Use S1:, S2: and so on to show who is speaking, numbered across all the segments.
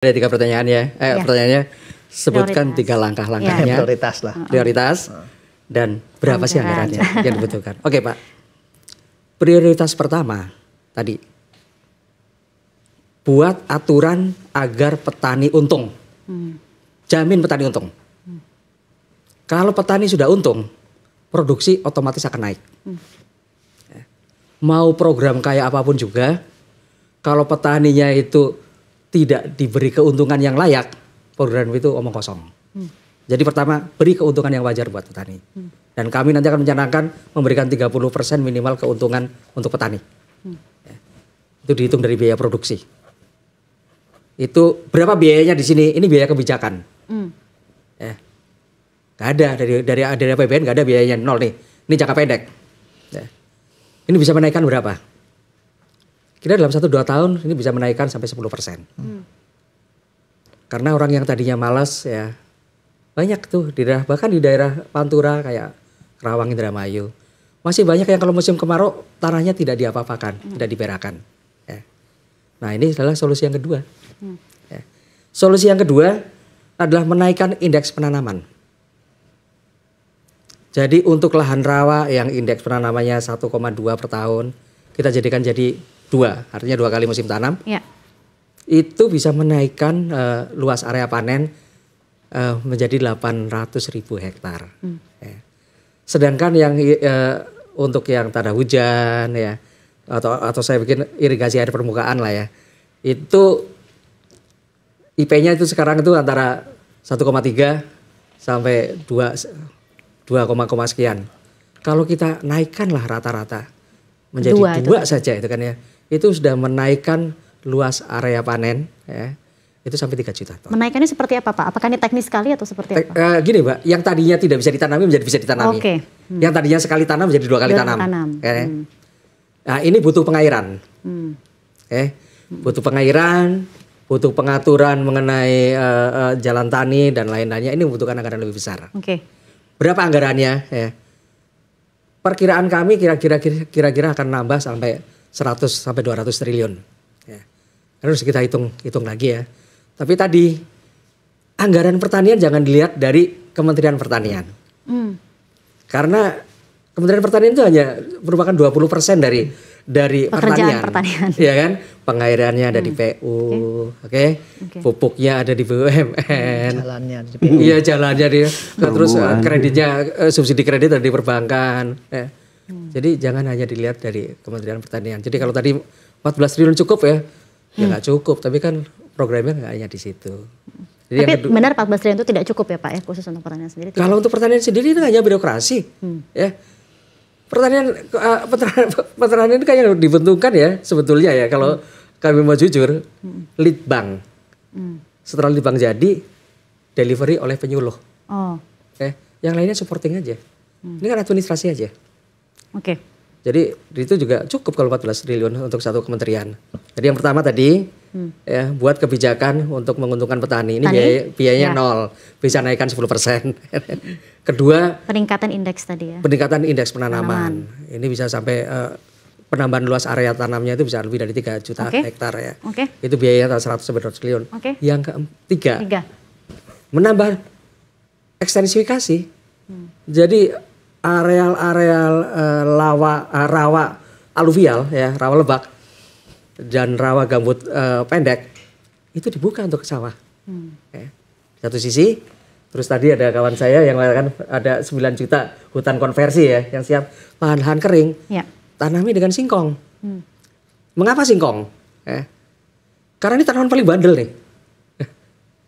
S1: Ada 3 pertanyaan ya. Pertanyaannya sebutkan 3 langkah-langkahnya.
S2: Prioritas lah.
S1: Prioritas dan berapa sih anggarannya yang dibutuhkan. Oke Pak. Prioritas pertama tadi. Buat aturan agar petani untung. Jamin petani untung. Kalau petani sudah untung, produksi otomatis akan naik. Mau program kayak apapun juga, kalau petaninya itu tidak diberi keuntungan yang layak, program itu omong kosong. Jadi pertama, beri keuntungan yang wajar buat petani. Dan kami nanti akan mencanangkan memberikan 30% minimal keuntungan untuk petani. Itu dihitung dari biaya produksi. Itu berapa biayanya di sini? Ini biaya kebijakan. Gak ada dari APBN, gak ada biayanya, nol nih. Ini jangka pendek. Ini bisa menaikkan berapa? Kira dalam 1-2 tahun ini bisa menaikkan sampai 10%. Karena orang yang tadinya malas ya banyak tuh di daerah, bahkan di daerah Pantura kayak Kerawang, Indramayu. Masih banyak yang kalau musim kemarau tanahnya tidak diapa-apakan, tidak diberakan. Nah ini adalah solusi yang kedua. Solusi yang kedua adalah menaikkan indeks penanaman. Jadi untuk lahan rawa yang indeks penanamannya 1,2 per tahun, kita jadikan jadi 2, artinya 2 kali musim tanam. Itu bisa menaikkan luas area panen menjadi 800.000 hektar. Sedangkan yang untuk yang tanda hujan ya atau saya bikin irigasi air permukaan lah ya, itu IP-nya itu sekarang itu antara 1,3 sampai 2 sekian. Kalau kita naikkanlah rata-rata menjadi 2 saja itu kan ya, itu sudah menaikkan luas area panen ya, itu sampai 3 juta ton.
S3: Menaikkannya seperti apa Pak? Apakah ini teknis sekali atau seperti apa?
S1: Gini Mbak, yang tadinya tidak bisa ditanami menjadi bisa ditanami. Yang tadinya sekali tanam menjadi 2 kali tanam. Nah ini butuh pengairan. Butuh pengairan, butuh pengaturan mengenai jalan tani dan lain-lainnya. Ini membutuhkan anggaran lebih besar. Berapa anggarannya? Perkiraan kami kira-kira akan nambah sampai 100 sampai 200 triliun. Harus kita hitung lagi ya. Tapi tadi anggaran pertanian jangan dilihat dari Kementerian Pertanian. Karena Kementerian Pertanian itu hanya merupakan 20% dari pertanian. Ya kan? Pengairannya ada di PU, pupuknya ada di BUMN.
S2: Jalannya di PU.
S1: Iya, jalannya dia. Terus kreditnya subsidi kredit ada di perbankan. Jadi jangan hanya dilihat dari Kementerian Pertanian. Jadi kalau tadi 14 triliun cukup ya nggak cukup. Tapi kan programnya nggak hanya di situ. Jadi
S3: tapi benar 14 triliun itu tidak cukup ya Pak ya, khusus untuk pertanian sendiri?
S1: Kalau untuk pertanian sendiri itu hanya birokrasi. Ya. Pertanian ini kan yang dibentukkan ya sebetulnya ya kalau kami mau jujur, lead bank. Setelah lead bank jadi delivery oleh penyuluh. Yang lainnya supporting aja. Ini kan administrasi aja. Jadi itu juga cukup kalau 14 triliun untuk satu kementerian. Jadi yang pertama tadi ya buat kebijakan untuk menguntungkan petani. Ini biayanya nol, bisa naikkan 10%. Kedua,
S3: peningkatan indeks tadi ya.
S1: Peningkatan indeks penanaman. Ini bisa sampai penambahan luas area tanamnya itu bisa lebih dari 3 juta hektar ya. Itu biayanya 100 sampai 200 triliun. Yang ketiga, menambah ekstensifikasi. Jadi areal-areal rawa aluvial ya, rawa lebak dan rawa gambut pendek itu dibuka untuk sawah. Satu sisi, terus tadi ada kawan saya yang mengatakan ada 9 juta hutan konversi ya yang siap lahan-lahan kering. Tanami dengan singkong. Mengapa singkong? Karena ini tanaman paling bandel nih.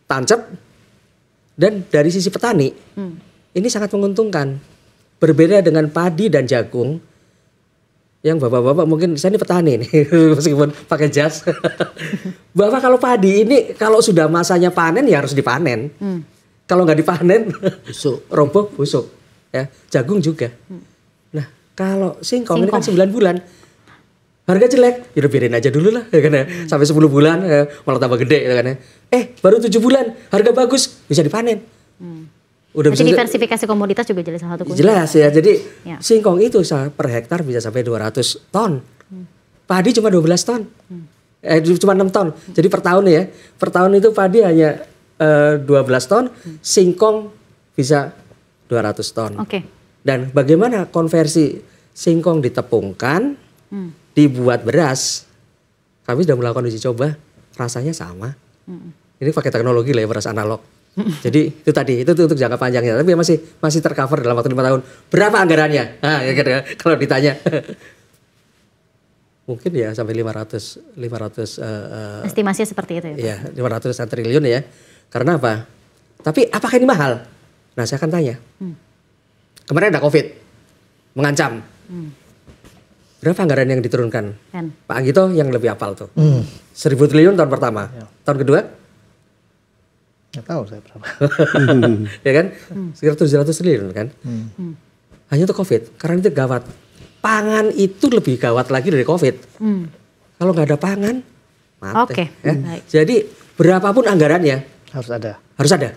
S1: Tancap dan dari sisi petani ini sangat menguntungkan. Berbeda dengan padi dan jagung yang bapak-bapak mungkin saya ini petani nih meskipun pakai jas. Bahwa kalau padi ini kalau sudah masanya panen ya harus dipanen. Kalau nggak dipanen busuk, roboh busuk. Ya, jagung juga. Nah kalau singkong ini kan 9 bulan. Harga jelek, ya biarin aja dulu lah ya kan ya. Sampai 10 bulan malah tambah gede ya kan ya. Baru 7 bulan harga bagus bisa dipanen.
S3: Jadi diversifikasi komoditas juga jadi salah satu kunci.
S1: Jelas ya, jadi singkong itu per hektar bisa sampai 200 ton. Padi cuma 12 ton. cuma 6 ton. Jadi per tahun ya, per tahun itu padi hanya 12 ton, singkong bisa 200 ton. Dan bagaimana konversi singkong ditepungkan, dibuat beras? Kami sudah melakukan uji coba, rasanya sama. Ini pakai teknologi lah ya, beras analog. Jadi itu tadi, itu untuk jangka panjangnya. Tapi masih tercover dalam waktu 5 tahun. Berapa anggarannya? Nah, ya, kalau ditanya. Mungkin ya sampai 500
S3: estimasinya seperti itu ya?
S1: Iya, 500 triliun ya. Karena apa? Tapi apakah ini mahal? Nah, saya akan tanya. Kemarin ada COVID, mengancam. Berapa anggaran yang diturunkan? Pak Anggito yang lebih hafal tuh. 1.000 triliun tahun pertama. Tahun kedua?
S2: Nggak tahu saya berapa.
S1: Ya kan? Sekitar 700 triliun kan? Hanya untuk COVID. Karena itu gawat. Pangan itu lebih gawat lagi dari COVID. Kalau nggak ada pangan, mati. Ya? Jadi berapapun anggarannya
S2: harus ada.
S1: Harus ada.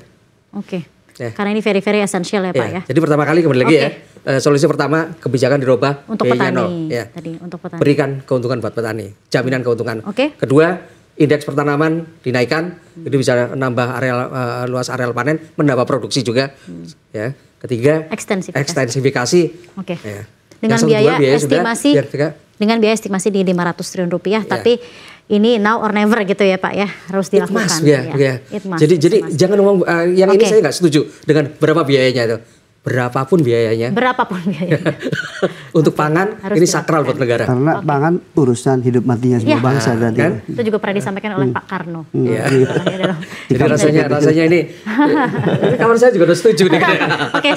S3: Ya. Karena ini very essential ya Pak ya.
S1: Jadi pertama kali kembali lagi ya. Solusi pertama, kebijakan dirubah.
S3: Untuk petani.
S1: Ya.
S3: Tadi, untuk petani.
S1: Berikan keuntungan buat petani. Jaminan keuntungan.
S3: Kedua,
S1: indeks pertanaman dinaikkan. Itu bisa nambah luas areal panen. Menambah produksi juga. Ya. Ketiga, ekstensifikasi. Ya.
S3: Dengan biaya estimasi. Dengan biaya estimasi di 500 triliun rupiah. Tapi ini now or never gitu ya Pak ya, harus dilakukan.
S1: Jadi jangan ngomong yang ini saya nggak setuju dengan berapa biayanya itu. Berapapun biayanya. Untuk pangan ini sakral buat negara.
S4: Karena pangan urusan hidup matinya semua bangsa berarti.
S1: Kan?
S3: Itu juga pernah disampaikan oleh Pak Karno.
S1: Jadi rasanya ini kawan saya juga udah setuju nih.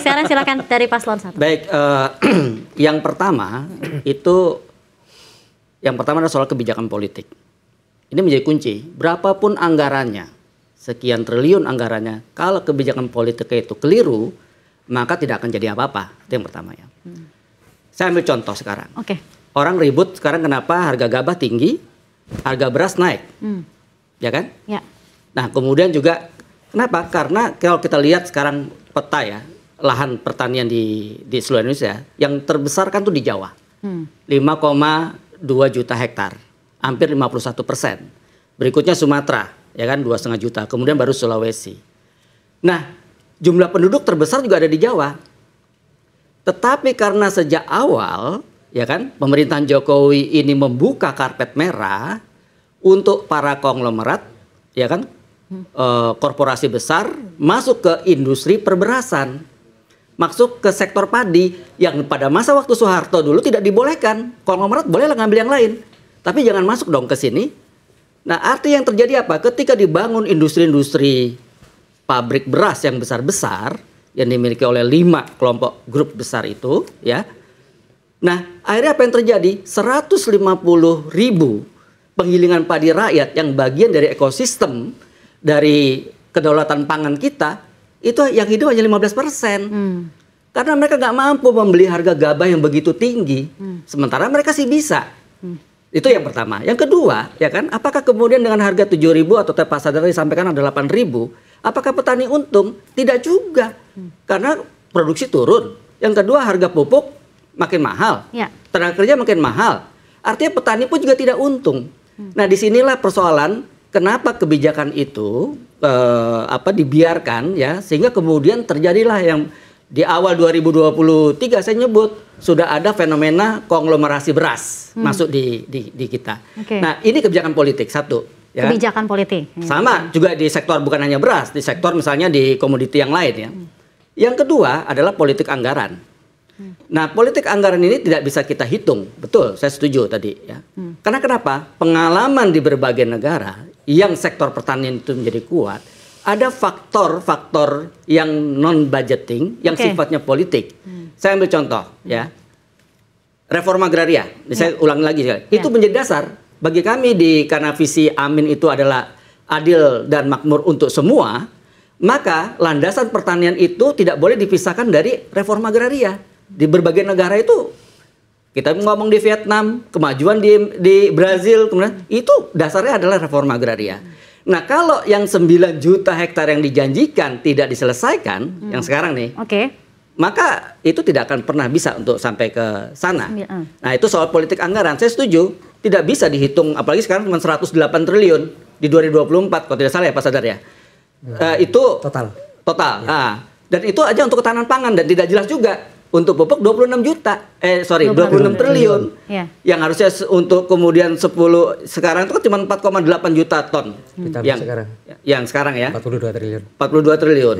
S3: Sekarang silakan dari Paslon 1.
S5: Baik, yang pertama adalah soal kebijakan politik. Ini menjadi kunci. Berapapun anggarannya, sekian triliun anggarannya, kalau kebijakan politiknya itu keliru, maka tidak akan jadi apa-apa. Itu yang pertama ya. Saya ambil contoh sekarang. Orang ribut sekarang kenapa harga gabah tinggi, harga beras naik. Ya kan?
S3: Ya.
S5: Nah kemudian juga kenapa? Karena kalau kita lihat sekarang peta ya, lahan pertanian di seluruh Indonesia, yang terbesar kan tuh di Jawa. 5,2 juta hektar. Hampir 51%. Berikutnya Sumatera, ya kan 2,5 juta. Kemudian baru Sulawesi. Nah, jumlah penduduk terbesar juga ada di Jawa. Tetapi karena sejak awal, ya kan, pemerintahan Jokowi ini membuka karpet merah untuk para konglomerat, ya kan, korporasi besar masuk ke industri perberasan, masuk ke sektor padi yang pada masa waktu Soeharto dulu tidak dibolehkan. Konglomerat bolehlah ngambil yang lain. Tapi jangan masuk dong ke sini. Nah, arti yang terjadi apa? Ketika dibangun industri-industri pabrik beras yang besar-besar yang dimiliki oleh 5 kelompok grup besar itu, ya. Nah, akhirnya apa yang terjadi? 150.000 penggilingan padi rakyat yang bagian dari ekosistem dari kedaulatan pangan kita, itu yang hidup hanya 15%. Karena mereka nggak mampu membeli harga gabah yang begitu tinggi. Sementara mereka sih bisa. Itu yang pertama. Yang kedua, ya kan, apakah kemudian dengan harga 7.000 atau tepat sadar disampaikan ada 8.000, apakah petani untung? Tidak juga. Karena produksi turun. Yang kedua, harga pupuk makin mahal. Tenaga kerja makin mahal. Artinya petani pun juga tidak untung. Nah, disinilah persoalan kenapa kebijakan itu dibiarkan ya, sehingga kemudian terjadilah yang di awal 2023 saya nyebut sudah ada fenomena konglomerasi beras masuk di kita. Nah, ini kebijakan politik satu. Ya.
S3: Kebijakan politik.
S5: Sama juga di sektor bukan hanya beras, di sektor misalnya di komoditi yang lain ya. Yang kedua adalah politik anggaran. Nah, politik anggaran ini tidak bisa kita hitung. Betul, saya setuju tadi ya. Karena kenapa? Pengalaman di berbagai negara yang sektor pertanian itu menjadi kuat, ada faktor-faktor yang non-budgeting, yang sifatnya politik. Saya ambil contoh, ya. Reforma agraria, saya ulangi lagi. Itu menjadi dasar bagi kami karena visi Amin itu adalah adil dan makmur untuk semua, maka landasan pertanian itu tidak boleh dipisahkan dari reforma agraria. Di berbagai negara itu, kita ngomong di Vietnam, kemajuan di Brazil, kemudian itu dasarnya adalah reforma agraria. Nah, kalau yang 9 juta hektar yang dijanjikan tidak diselesaikan, yang sekarang nih, maka itu tidak akan pernah bisa untuk sampai ke sana. Nah, itu soal politik anggaran. Saya setuju. tidak bisa dihitung, apalagi sekarang cuma 108 triliun di 2024 kalau tidak salah ya Pak Sadar ya. Itu
S1: total.
S5: Ya. Dan itu aja untuk ketahanan pangan dan tidak jelas juga untuk pupuk 26 triliun.
S3: Ya.
S5: Yang harusnya untuk kemudian 10 sekarang itu kan cuma 4,8 juta ton. Yang sekarang ya.
S1: 42 triliun.
S5: 42 triliun.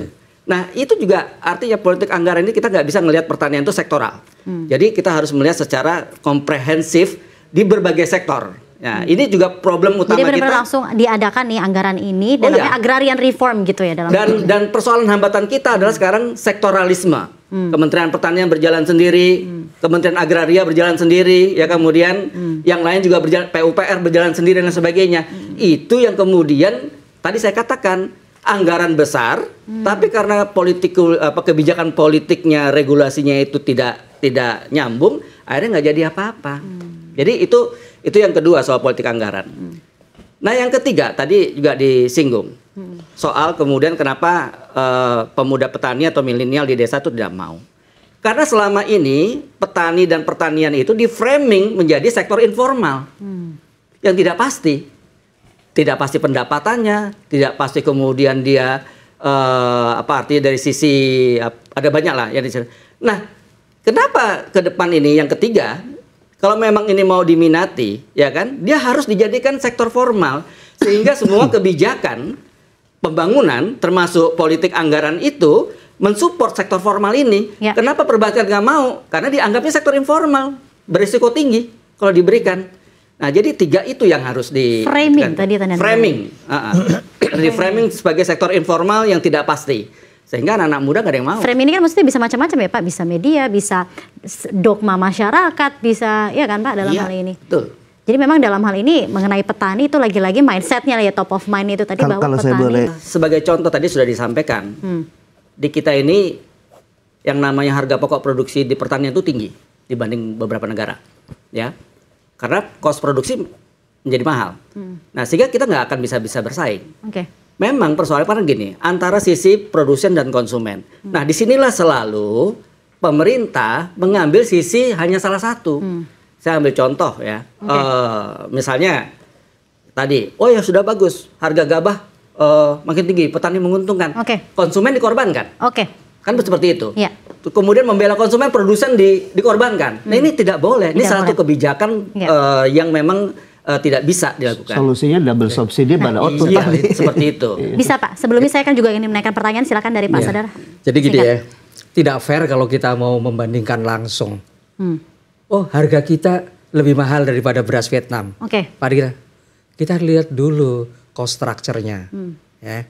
S5: Nah, itu juga artinya politik anggaran ini kita nggak bisa melihat pertanian itu sektoral. Jadi kita harus melihat secara komprehensif di berbagai sektor. Nah, ini juga problem utama
S3: kita. Jadi
S5: kita.
S3: langsung diadakan nih anggaran ini dan namanya agrarian reform gitu ya dalam.
S5: Dan persoalan hambatan kita adalah sekarang sektoralisme. Kementerian Pertanian berjalan sendiri, Kementerian Agraria berjalan sendiri, ya kemudian yang lain juga berjalan, PUPR berjalan sendiri dan sebagainya. Itu yang kemudian tadi saya katakan anggaran besar, tapi karena kebijakan politiknya, regulasinya itu tidak nyambung, akhirnya nggak jadi apa-apa. Jadi itu yang kedua soal politik anggaran. Nah yang ketiga tadi juga disinggung soal kemudian kenapa pemuda petani atau milenial di desa itu tidak mau. Karena selama ini petani dan pertanian itu di framing menjadi sektor informal yang tidak pasti. Tidak pasti pendapatannya, tidak pasti kemudian dia artinya dari sisi ada banyak lah yang disini. Nah, kenapa ke depan ini yang ketiga, kalau memang ini mau diminati, ya kan, dia harus dijadikan sektor formal sehingga semua kebijakan pembangunan termasuk politik anggaran itu mensupport sektor formal ini. Ya. Kenapa perbankan nggak mau? Karena dianggapnya sektor informal berisiko tinggi kalau diberikan. Nah, jadi tiga itu yang harus di
S3: framing tadi
S5: framing. Di framing sebagai sektor informal yang tidak pasti. Sehingga anak-anak muda gak ada yang mau.
S3: Frame ini kan maksudnya bisa macam-macam ya Pak, bisa media, bisa dogma masyarakat, bisa ya kan Pak dalam hal ini.
S5: Betul.
S3: Jadi memang dalam hal ini mengenai petani itu lagi-lagi mindsetnya ya, top of mind itu tadi bahwa
S4: kalau
S3: petani.
S4: Saya boleh.
S5: Sebagai contoh tadi sudah disampaikan, di kita ini yang namanya harga pokok produksi di pertanian itu tinggi dibanding beberapa negara, ya. Karena cost produksi menjadi mahal. Nah, sehingga kita nggak akan bisa bersaing. Memang persoalannya kan gini, antara sisi produsen dan konsumen. Nah, disinilah selalu pemerintah mengambil sisi hanya salah satu. Saya ambil contoh ya. Misalnya tadi, oh ya sudah bagus, harga gabah makin tinggi, petani menguntungkan. Konsumen dikorbankan. Kan seperti itu.
S3: Ya.
S5: Kemudian membela konsumen, produsen dikorbankan. Nah, ini tidak boleh. Ini salah satu kebijakan yang memang tidak bisa dilakukan.
S4: Solusinya double subsidi pada output.
S5: Iya, seperti itu.
S3: Bisa Pak. Sebelumnya saya kan juga ingin menaikkan pertanyaan, silakan dari Pak Sadar.
S1: Jadi gini ya, tidak fair kalau kita mau membandingkan langsung. Oh, harga kita lebih mahal daripada beras Vietnam. Pak Dira, kita lihat dulu cost structure-nya. Ya.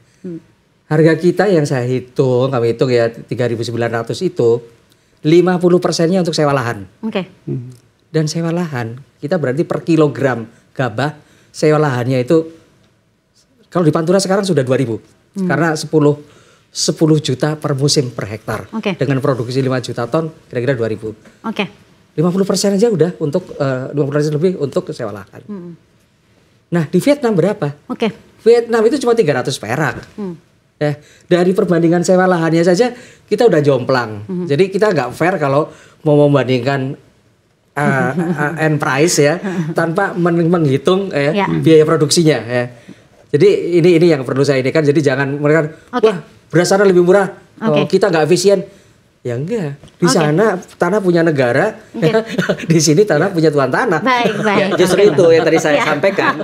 S1: Harga kita yang saya hitung, kami hitung ya 3.900 itu 50%-nya untuk sewa lahan. Dan sewa lahan kita berarti per kilogram gabah sewa lahannya itu kalau di Pantura sekarang sudah 2.000 karena 10 juta per musim per hektar. Dengan produksi 5 juta ton kira-kira 2.000. 50% aja udah untuk 50% lebih untuk sewa lahan. Nah di Vietnam berapa? Vietnam itu cuma 300 perak. Dari perbandingan sewa lahannya saja kita udah jomplang. Jadi kita nggak fair kalau mau membandingkan end price ya tanpa menghitung biaya produksinya ya. Jadi ini yang perlu saya ini kan. Jadi jangan mereka wah beras sana lebih murah, kita nggak efisien. Ya enggak. Di sana tanah punya negara, di sini tanah punya tuan tanah.
S3: Baik.
S5: Ya, justru itu yang tadi saya sampaikan.